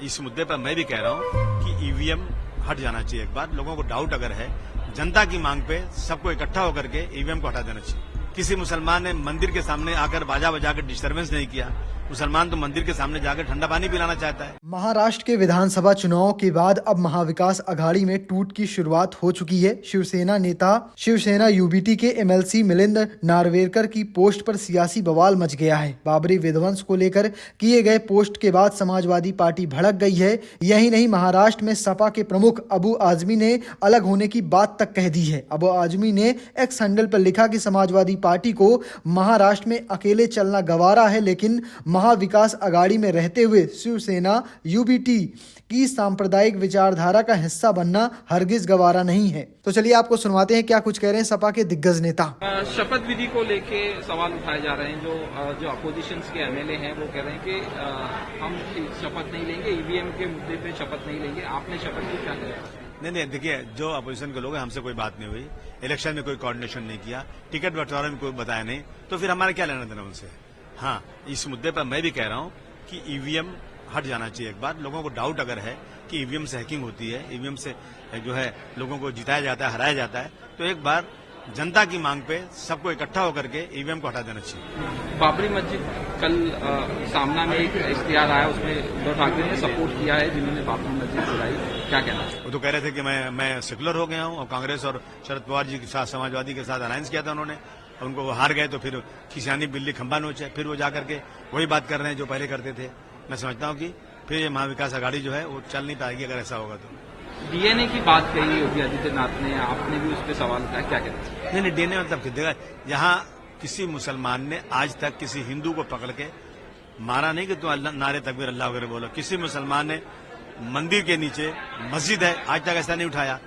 इस मुद्दे पर मैं भी कह रहा हूं कि ईवीएम हट जाना चाहिए। एक बार लोगों को डाउट अगर है, जनता की मांग पे सबको इकट्ठा होकर के ईवीएम को हटा देना चाहिए। किसी मुसलमान ने मंदिर के सामने आकर बाजा बजाकर डिस्टर्बेंस नहीं किया। मुसलमान तो मंदिर के सामने जाकर ठंडा पानी पिलाना चाहता है। महाराष्ट्र के विधानसभा चुनाव के बाद अब महाविकास अघाड़ी में टूट की शुरुआत हो चुकी है। शिवसेना यूबीटी के एमएलसी मिलिंद नार्वेकर की पोस्ट पर सियासी बवाल मच गया है। बाबरी विध्वंस को लेकर किए गए पोस्ट के बाद समाजवादी पार्टी भड़क गई है। यही नहीं, महाराष्ट्र में सपा के प्रमुख अबू आजमी ने अलग होने की बात तक कह दी है। अबू आजमी ने एक्स हैंडल पर लिखा कि समाजवादी पार्टी को महाराष्ट्र में अकेले चलना गवारा है, लेकिन महाविकास अघाड़ी में रहते हुए शिवसेना यूबीटी की सांप्रदायिक विचारधारा का हिस्सा बनना हरगिज गवारा नहीं है। तो चलिए आपको सुनवाते हैं क्या कुछ कह रहे हैं सपा के दिग्गज नेता। शपथ विधि को लेके सवाल उठाए जा रहे हैं। जो अपोजिशन के एमएलए हैं वो कह रहे हैं कि हम शपथ नहीं लेंगे, ईवीएम के मुद्दे पे शपथ नहीं लेंगे। आपने शपथ ली, क्या करें? नहीं, देखिए, जो अपोजिशन के लोग हैं, हमसे कोई बात नहीं हुई, इलेक्शन में कोई कोऑर्डिनेशन नहीं किया, टिकट बंटवारे में कोई बताया नहीं, तो फिर हमारा क्या लेना देना उनसे। हाँ, इस मुद्दे पर मैं भी कह रहा हूं कि ईवीएम हट जाना चाहिए। एक बार लोगों को डाउट अगर है कि ईवीएम से हैकिंग होती है, ईवीएम से जो है लोगों को जिताया जाता है, हराया जाता है, तो एक बार जनता की मांग पे सबको इकट्ठा होकर के ईवीएम को हटा देना चाहिए। बाबरी मस्जिद कल सामना में एक इश्तिहार आया, उसमें उद्धव ठाकरे ने सपोर्ट किया है जिन्होंने बाबरी मस्जिद गिराई, क्या कहना है? वो तो कह रहे थे कि मैं सेकुलर हो गया हूं और कांग्रेस और शरद पवार जी के साथ, समाजवादी के साथ अलायंस किया था उन्होंने, उनको वो हार गए तो फिर खिसियानी बिल्ली खंबा नोचे, फिर वो जाकर के वही बात कर रहे हैं जो पहले करते थे। मैं समझता हूं कि फिर ये महाविकास अघाड़ी जो है वो चल नहीं पाएगी अगर ऐसा होगा तो। डीएनए की बात कही योगी आदित्यनाथ ने, आपने भी उस पर सवाल उठाया, क्या कहते हैं? नहीं, डीएनए मतलब देखा, यहाँ किसी मुसलमान ने आज तक किसी हिंदू को पकड़ के मारा नहीं कि तुम अल्लाह नारे तकबीर अल्लाह वगैरह बोलो। किसी मुसलमान ने मंदिर के नीचे मस्जिद है, आज तक ऐसा नहीं उठाया।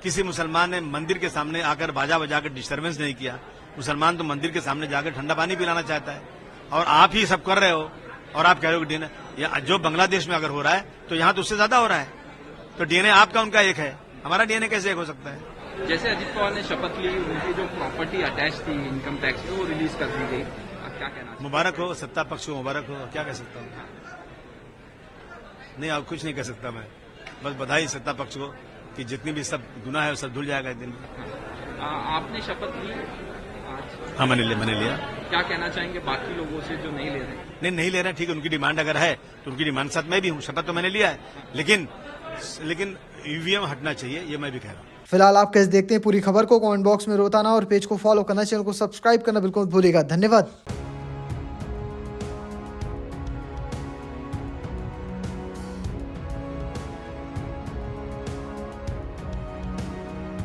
किसी मुसलमान ने मंदिर के सामने आकर बाजा बजाकर डिस्टर्बेंस नहीं किया। मुसलमान तो मंदिर के सामने जाकर ठंडा पानी पिलाना चाहता है, और आप ही सब कर रहे हो और आप कह रहे हो कि डीएनए जो बांग्लादेश में अगर हो रहा है तो यहाँ तो उससे ज्यादा हो रहा है। तो डीएनए आपका उनका एक है, हमारा डीएनए कैसे एक हो सकता है? जैसे अजित पवार ने शपथ ली, उनकी जो प्रॉपर्टी अटैच थी इनकम टैक्स में वो रिलीज कर दी गई, क्या कहना? मुबारक हो, सत्ता पक्ष को मुबारक हो, क्या कह सकता हूँ? नहीं, आप कुछ नहीं कह सकता मैं, बस बधाई सत्ता पक्ष को कि जितनी भी सब गुनाह है वो सब धुल जाएगा एक दिन में। आपने शपथ ली आज? हाँ, मैंने लिया। क्या कहना चाहेंगे बाकी लोगों से जो नहीं ले रहे? नहीं ले रहे, ठीक है, उनकी डिमांड अगर है तो उनकी डिमांड साथ मैं भी हूँ, शपथ तो मैंने लिया है, लेकिन ईवीएम हटना चाहिए, ये मैं भी कह रहा हूँ। फिलहाल आप कैसे देखते हैं पूरी खबर को? कमेंट बॉक्स में रोताना और पेज को फॉलो करना, चैनल को सब्सक्राइब करना बिल्कुल भूलिएगा। धन्यवाद।